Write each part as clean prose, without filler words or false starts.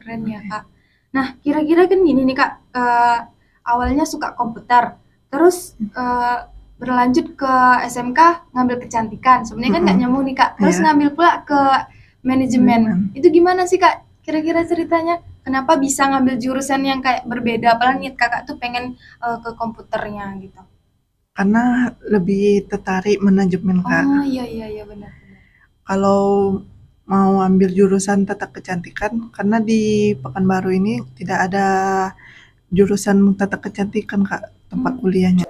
keren ya Kak. Nah, kira-kira kan gini nih Kak, awalnya suka komputer, terus berlanjut ke SMK ngambil kecantikan. Sebenarnya kan nggak nyambung nih Kak. Terus Iya. ngambil pula ke manajemen. Manajemen. Itu gimana sih Kak? Kira-kira ceritanya? Kenapa bisa ngambil jurusan yang kayak berbeda? Padahal niat Kakak tuh pengen ke komputernya gitu. Karena lebih tertarik manajemen, Kak. Oh iya iya iya benar benar. Kalau mau ambil jurusan tata kecantikan, karena di Pekanbaru ini tidak ada jurusan tata kecantikan, Kak, tempat kuliahnya.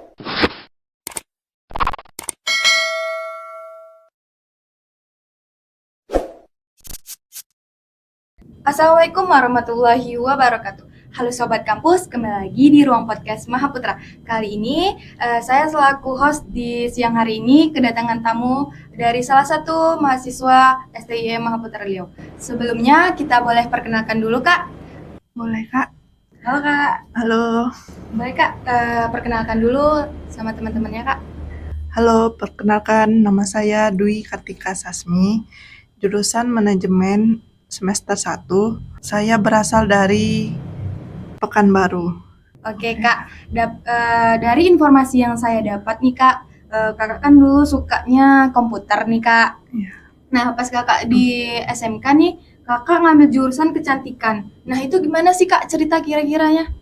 Assalamualaikum warahmatullahi wabarakatuh. Halo Sobat Kampus, kembali lagi di ruang podcast Mahaputra. Kali ini saya selaku host di siang hari ini kedatangan tamu dari salah satu mahasiswa STIM Mahaputra Riau. Sebelumnya kita boleh perkenalkan dulu Kak. Boleh, Kak? Halo Kak. Halo. Boleh Kak perkenalkan dulu sama teman-temannya Kak. Halo, perkenalkan nama saya Dwi Kartika Sasmi, jurusan manajemen semester 1. Saya berasal dari Pekanbaru. Oke Kak, dari informasi yang saya dapat nih Kak, Kakak kan dulu sukanya komputer nih Kak. Iya. Nah, pas Kakak di SMK nih, Kakak ngambil jurusan kecantikan. Nah, itu gimana sih Kak cerita kira-kiranya?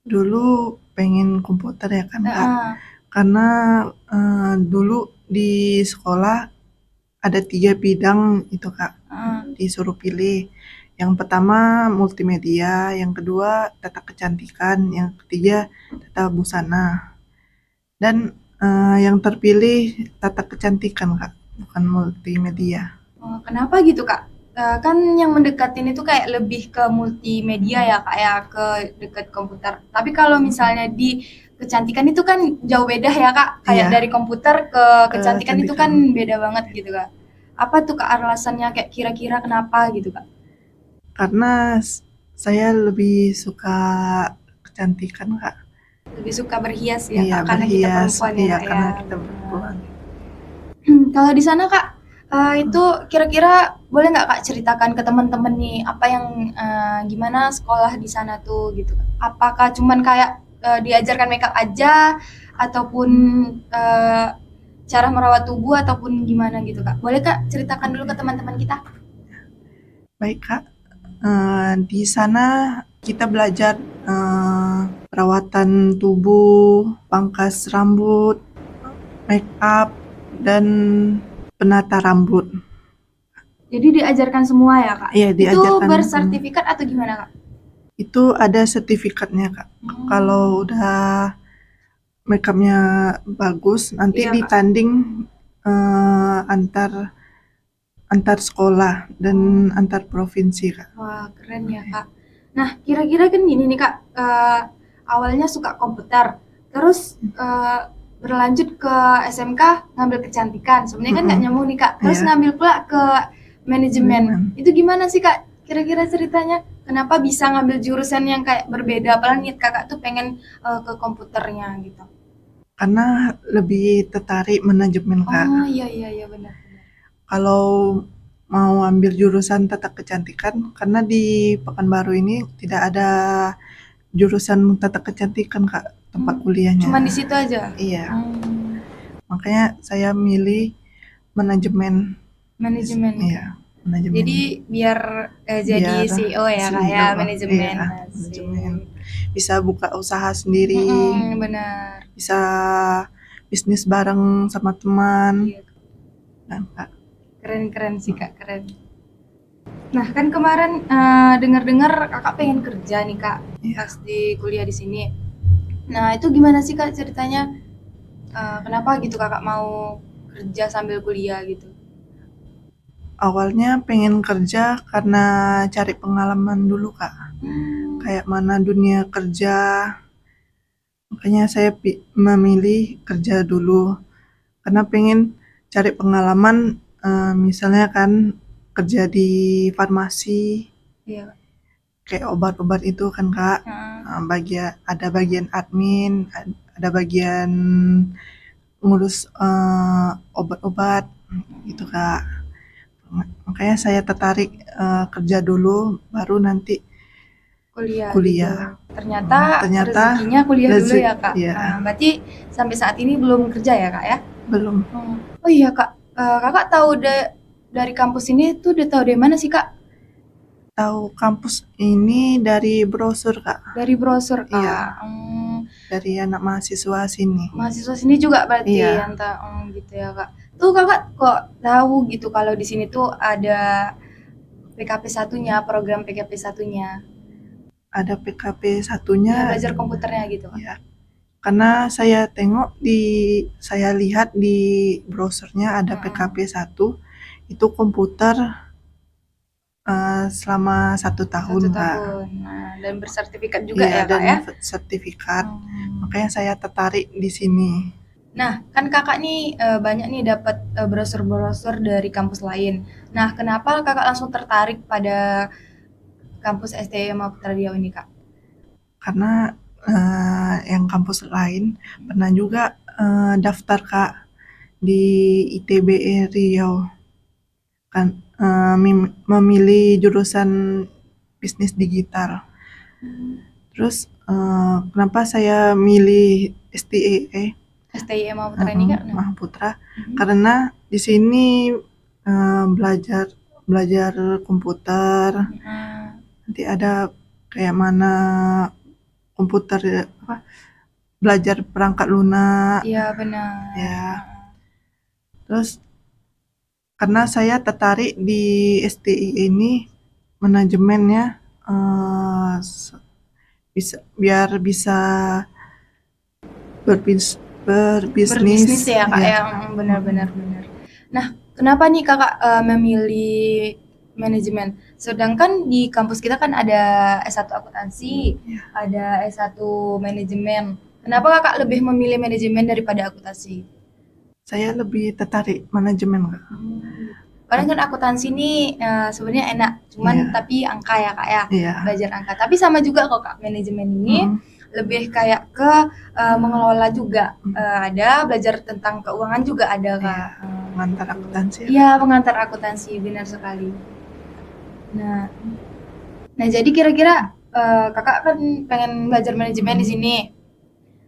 Dulu pengen komputer ya kan, Kak? Heeh. Karena dulu di sekolah ada 3 bidang itu, Kak, disuruh pilih. Yang pertama multimedia, yang kedua tata kecantikan, yang ketiga tata busana. Dan yang terpilih tata kecantikan, Kak, bukan multimedia. Oh, kenapa gitu Kak? Kan yang mendekatin itu kayak lebih ke multimedia ya Kak ya, ke deket komputer. Tapi kalau misalnya di kecantikan itu kan jauh beda ya Kak. Kayak Iya, dari komputer ke kecantikan itu kan kecantikan. beda banget gitu Kak. Apa tuh Kak alasannya kayak kira-kira kenapa gitu Kak? Karena saya lebih suka kecantikan, Kak. Lebih suka berhias ya Iya, Kak, karena kita berhias. perempuan ya Iya, Kak ya. karena kita Benar. perempuan. Kalau di sana Kak, itu kira-kira boleh nggak Kak ceritakan ke teman-teman nih apa yang gimana sekolah di sana tuh gitu? Apakah cuman kayak diajarkan makeup aja ataupun eh, cara merawat tubuh ataupun gimana gitu Kak? Boleh Kak ceritakan dulu ke teman-teman kita? Baik, Kak. Di sana kita belajar perawatan tubuh, pangkas rambut, make up, dan penata rambut. Jadi diajarkan semua ya Kak? Iya, Itu diajarkan semua. bersertifikat atau gimana Kak? Itu ada sertifikatnya, Kak. Kalau udah make upnya bagus, nanti Iya Kak. ditanding antar sekolah dan antar provinsi, Kak. Wah, keren ya, Kak. Nah, kira-kira kan gini nih, Kak, awalnya suka komputer, terus berlanjut ke SMK ngambil kecantikan. Sebenarnya kan nggak nyambung nih, Kak. Terus Iya. ngambil pula ke manajemen. Itu gimana sih, Kak? Kira-kira ceritanya? Kenapa bisa ngambil jurusan yang kayak berbeda? Padahal niat Kakak tuh pengen ke komputernya gitu. Karena lebih tertarik manajemen, Kak. Oh, iya iya iya benar benar. Kalau mau ambil jurusan tata kecantikan, karena di Pekanbaru ini tidak ada jurusan tata kecantikan, Kak, tempat kuliahnya. Cuman di situ aja. Iya. Makanya saya milih manajemen. Manajemen. Iya, manajemen. Jadi biar jadi Biar CEO ya Kak ya, CEO. manajemen. Iya, manajemen. Asik. Bisa buka usaha sendiri, Benar. bisa bisnis bareng sama teman. Iya, Nah, Kak. keren-keren sih Kak, keren. Nah, kan kemarin dengar-dengar Kakak pengen kerja nih Kak, Iya. pas di kuliah di sini. Nah, itu gimana sih Kak ceritanya? Kenapa gitu Kakak mau kerja sambil kuliah gitu? Awalnya pengen kerja karena cari pengalaman dulu, Kak. Kayak mana dunia kerja. Makanya saya memilih kerja dulu. Karena pengen cari pengalaman, misalnya kan kerja di farmasi, Iya. kayak obat-obat itu kan, Kak. Ada bagian admin, ada bagian ngurus obat-obat gitu, Kak. Makanya saya tertarik kerja dulu, baru nanti kuliah. gitu. Ternyata Ternyata rezekinya kuliah dulu ya Kak. ya Berarti sampai saat ini belum kerja ya Kak ya? belum. Oh iya Kak, Kakak tahu dari kampus ini tuh udah tahu dari mana sih Kak? Tahu kampus ini dari brosur Kak. Dari brosur Kak. Iya, dari anak mahasiswa sini. Mahasiswa sini juga berarti Iya. gitu ya Kak. Tuh Kakak kok tahu gitu kalau di sini tuh ada PKP satunya, program PKP satunya. Ada PKP Ya, satunya. belajar komputernya gitu Kak. Ya, karena saya lihat di brosurnya ada PKP 1 itu komputer selama 1 tahun 1 Kak. tahun. Nah, dan bersertifikat juga Iya, ya Kak dan ya? sertifikat. Makanya saya tertarik di sini. Nah, kan Kakak nih banyak nih dapat brosur-brosur dari kampus lain. Nah, kenapa Kakak langsung tertarik pada kampus STM Maptra Riau ini Kak? Karena yang kampus lain pernah juga daftar Kak di ITB Riau kan memilih jurusan bisnis digital. Terus kenapa saya milih STM Maptra ini Kak? Nah. Mahaputra? Karena di sini belajar komputer. Nanti ada kayak mana komputer belajar perangkat lunak. Iya benar. Ya. Terus karena saya tertarik di STI ini manajemennya biar bisa Berbisnis ya Kak ya. ya, benar. Nah, kenapa nih Kakak memilih manajemen? Sedangkan di kampus kita kan ada S1 akuntansi, ada S1 manajemen. Kenapa Kakak lebih memilih manajemen daripada akuntansi? Saya lebih tertarik manajemen Kak. Kadang kan akuntansi ini sebenarnya enak, cuman tapi angka ya Kak ya, belajar angka. Tapi sama juga kok Kak, manajemen ini lebih kayak ke mengelola juga. Ada belajar tentang keuangan juga ada Kak. Pengantar akuntansi. Iya, pengantar akuntansi, benar sekali. Nah jadi kira-kira Kakak kan pengen belajar manajemen di sini.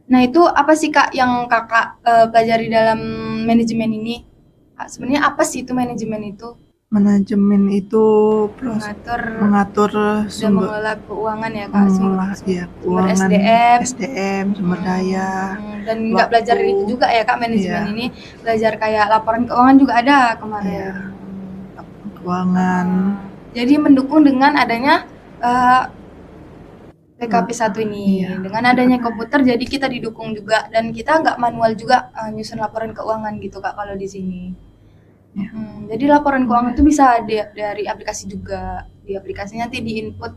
Nah, itu apa sih Kak yang Kakak pelajari dalam manajemen ini? Kak, sebenarnya apa sih itu manajemen itu? Manajemen itu mengatur dan sumber mengelola keuangan ya Kak, mengolah sumber keuangan, SDM, sumber daya. dan nggak belajar itu juga ya Kak manajemen ini, belajar kayak laporan keuangan juga ada kemarin. Laporan keuangan. Jadi mendukung dengan adanya PKP 1 ini. Dengan adanya komputer jadi kita didukung juga dan kita nggak manual juga nyusun laporan keuangan gitu Kak kalau di sini. Jadi laporan keuangan itu bisa dari aplikasi juga. Di aplikasi nanti di input.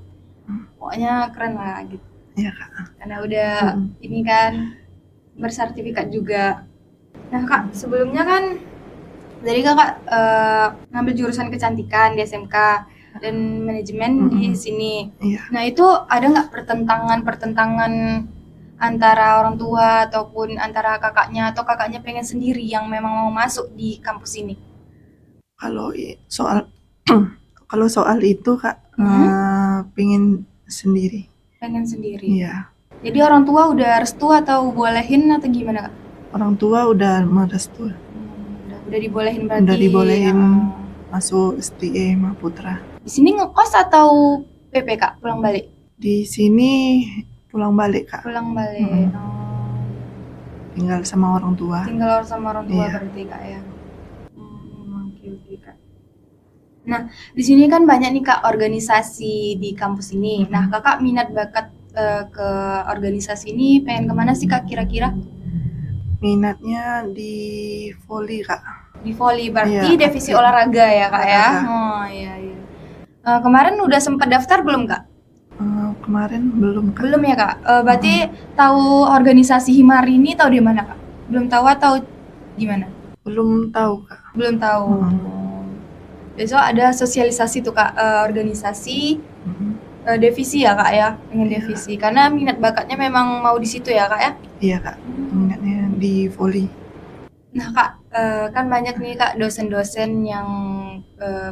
Pokoknya keren lah gitu. Iya Kak. Karena udah ini kan bersertifikat juga. Nah Kak, sebelumnya kan dari Kakak ngambil jurusan kecantikan di SMK dan manajemen di sini. Nah, itu ada nggak pertentangan antara orang tua ataupun antara kakaknya atau kakaknya pengen sendiri yang memang mau masuk di kampus ini? Kalau soal itu Kak, pengen sendiri. Pengen sendiri. Iya. Jadi orang tua udah restu atau bolehin atau gimana Kak? Orang tua udah merestui. Udah dibolehin berarti. Udah dibolehin masuk STI Mahaputra. Di sini ngekos atau PP Kak, pulang balik? Di sini pulang balik Kak. Pulang balik. Tinggal sama orang tua. Tinggal sama orang tua berarti Kak ya. Oke Kak. Nah, di sini kan banyak nih Kak organisasi di kampus ini. Nah, Kakak minat bakat ke organisasi ini pengen kemana sih Kak kira-kira? Minatnya di voli Kak. Di voli berarti divisi olahraga ya Kak ya? Oh iya. Kemarin udah sempat daftar belum Kak? Kemarin belum Kak. Belum ya Kak? Berarti tahu organisasi Himari ini tahu di mana Kak? Belum tahu atau gimana? Belum tahu Kak. Belum tahu. Besok ada sosialisasi tuh Kak, organisasi divisi ya Kak ya, pengen divisi. Karena minat bakatnya memang mau di situ ya Kak ya? Iya Kak, minatnya di voli. Nah Kak, kan banyak nih Kak dosen-dosen yang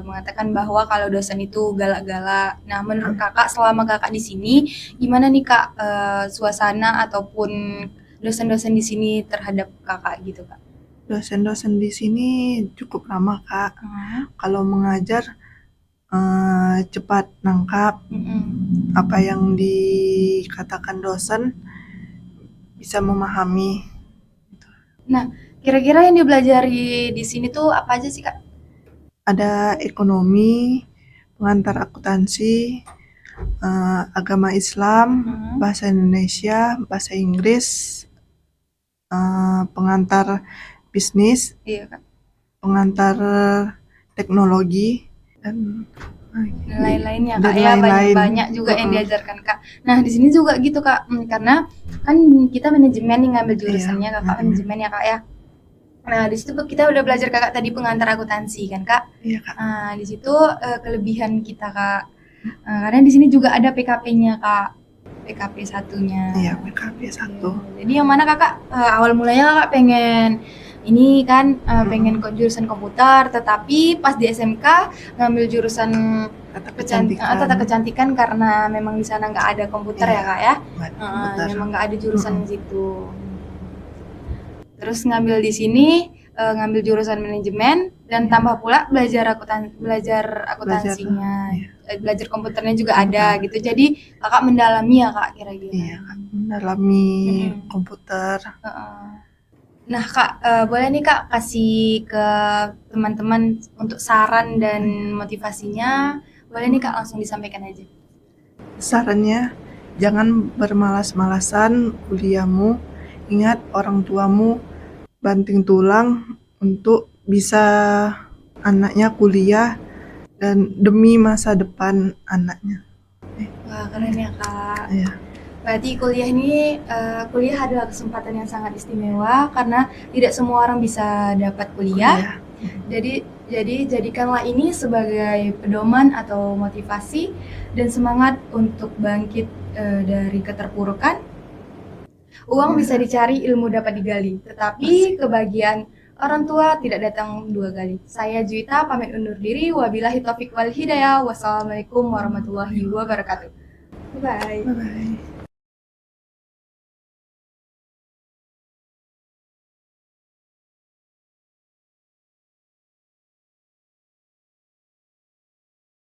mengatakan bahwa kalau dosen itu galak-galak. Nah, menurut Kakak selama Kakak di sini, gimana nih Kak, suasana ataupun dosen-dosen di sini terhadap Kakak gitu, Kak? Dosen-dosen di sini cukup ramah, Kak. Kalau mengajar cepat nangkap apa yang dikatakan dosen, bisa memahami. Nah, kira-kira yang dipelajari di sini tuh apa aja sih, Kak? Ada ekonomi, pengantar akuntansi, agama Islam, bahasa Indonesia, bahasa Inggris, pengantar bisnis, Iya, Kak. pengantar teknologi, dan lain-lainnya dan Kak ya, lain-lain. banyak juga yang diajarkan Kak. Nah di sini juga gitu Kak, karena kan kita manajemen nih ngambil jurusannya Kakak manajemen ya Kak ya. Nah di situ kita udah belajar Kakak tadi pengantar akuntansi kan Kak. Iya Kak. Nah di situ kelebihan kita Kak, karena di sini juga ada PKP-nya Kak, PKP satunya. Iya PKP 1. Jadi yang mana Kakak awal mulanya Kakak pengen ini kan pengen jurusan komputer, tetapi pas di SMK ngambil jurusan tata kecantikan karena memang di sana nggak ada komputer ya Kak ya. Memang nggak ada jurusan di situ. Terus ngambil di sini ngambil jurusan manajemen dan tambah pula belajar akuntansinya, belajar komputernya juga ada gitu. Jadi Kakak mendalami ya Kak kira-kira. Iya Kak, mendalami komputer. Nah Kak, boleh nih Kak kasih ke teman-teman untuk saran dan motivasinya, boleh nih Kak langsung disampaikan aja. Sarannya, jangan bermalas-malasan kuliahmu, ingat orang tuamu banting tulang untuk bisa anaknya kuliah dan demi masa depan anaknya. Wah keren ya Kak. Iya. Berarti kuliah adalah kesempatan yang sangat istimewa karena tidak semua orang bisa dapat kuliah. Jadi jadikanlah ini sebagai pedoman atau motivasi dan semangat untuk bangkit dari keterpurukan. Uang bisa dicari, ilmu dapat digali, tetapi kebahagiaan orang tua tidak datang 2 kali. Saya Juwita pamit undur diri. Wabillahi taufik wal hidayah. Wassalamualaikum warahmatullahi wabarakatuh. Bye. Bye.